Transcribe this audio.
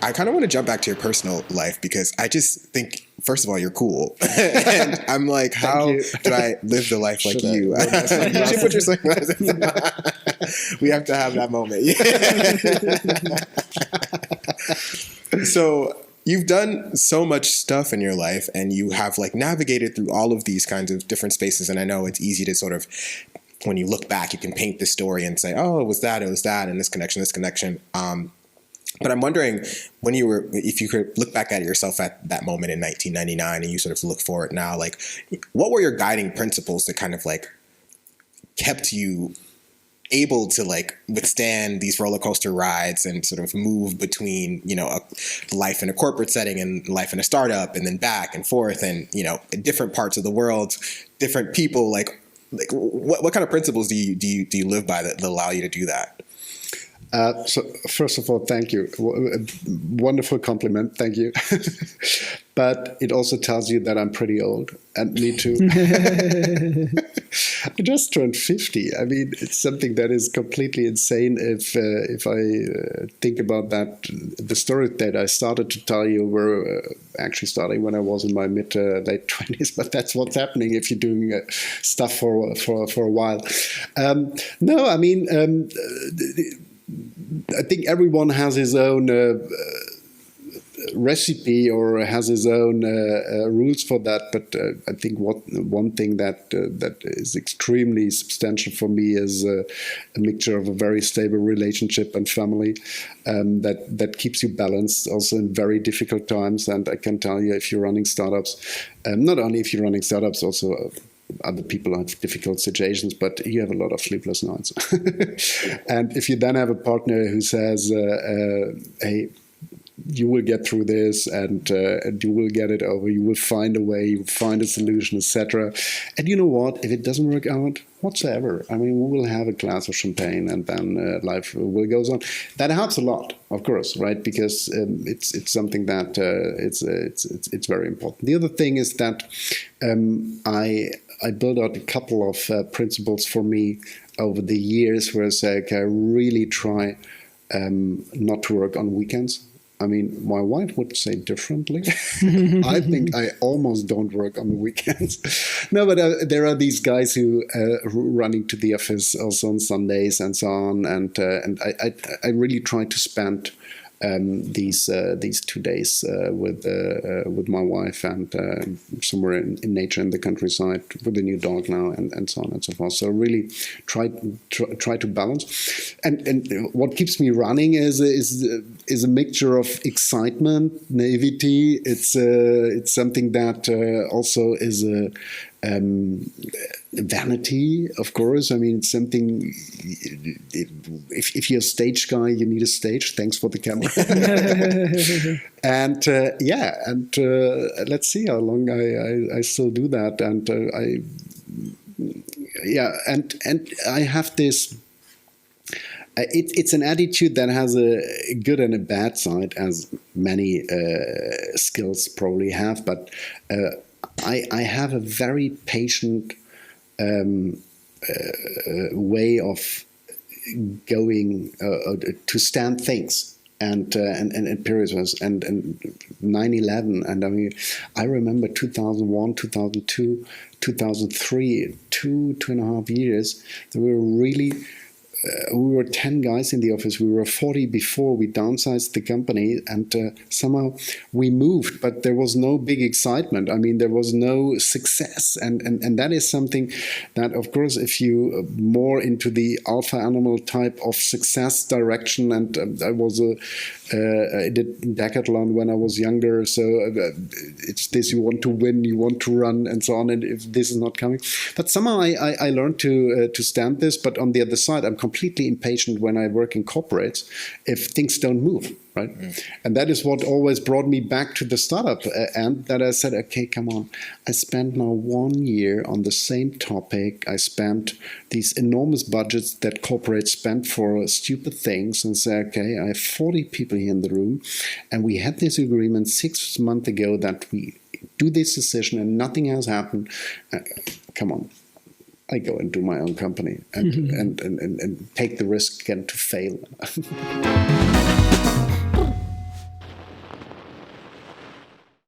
I kind of want to jump back to your personal life because I just think, first of all, you're cool. And I'm like, how did I live the life like you? You should put your sunglasses on. We have to have that moment. Yeah. So you've done so much stuff in your life and you have like navigated through all of these kinds of different spaces. And I know it's easy to sort of, when you look back, you can paint the story and say, oh, it was that, and this connection. But I'm wondering, if you could look back at yourself at that moment in 1999 and you sort of look forward now, like, what were your guiding principles that kind of like kept you able to like withstand these roller coaster rides and sort of move between, life in a corporate setting and life in a startup and then back and forth and, in different parts of the world, different people, like what kind of principles do you live by that allow you to do that? So first of all, thank you. Wonderful compliment. Thank you. But it also tells you that I'm pretty old, and me too. I just turned 50. I mean, it's something that is completely insane. If I think about that, the story that I started to tell you were actually starting when I was in my late 20s. But that's what's happening if you're doing stuff for a while. No, I mean. I think everyone has his own recipe or has his own rules for that. But I think one thing that is extremely substantial for me is a mixture of a very stable relationship and family that keeps you balanced also in very difficult times. And I can tell you, if you're running startups, not only if you're running startups, also other people have difficult situations, but you have a lot of sleepless nights. And if you then have a partner who says, hey, you will get through this and you will get it over, you will find a way, you will find a solution, etc. And you know what? If it doesn't work out whatsoever, I mean, we will have a glass of champagne and then life will goes on. That helps a lot, of course, right? Because it's something that it's very important. The other thing is that I built out a couple of principles for me over the years where I say, okay, I really try not to work on weekends. I mean, my wife would say differently. I think I almost don't work on the weekends. No, but there are these guys who running to the office also on Sundays and so on. And I really try to spend these 2 days with my wife and somewhere in nature in the countryside with a new dog now and so on and so forth. So really try to balance. And what keeps me running is a mixture of excitement, naivety. It's something that also is a vanity, of course. I mean, it's something. If you're a stage guy, you need a stage. Thanks for the camera. And let's see how long I still do that. And and I have this. It's an attitude that has a good and a bad side, as many skills probably have. But I have a very patient way of going to stand things and periods and 9/11, and I mean, I remember 2001, 2002, 2003, 2.5 years. There were really. We were 10 guys in the office. We were 40 before we downsized the company, and somehow we moved, but there was no big excitement. I mean, there was no success, and that is something that, of course, if you more into the alpha animal type of success direction, and I did decathlon when I was younger, so it's this: you want to win, you want to run, and so on. And if this is not coming, but somehow I learned to stand this. But on the other side, I'm completely impatient when I work in corporates if things don't move, right? And that is what always brought me back to the startup, and that I said, okay, come on. I spent now 1 year on the same topic. I spent these enormous budgets that corporates spend for stupid things, and say, okay, I have 40 people here in the room, and we had this agreement 6 months ago that we do this decision and nothing has happened. Come on. I go and do my own company and take the risk again to fail.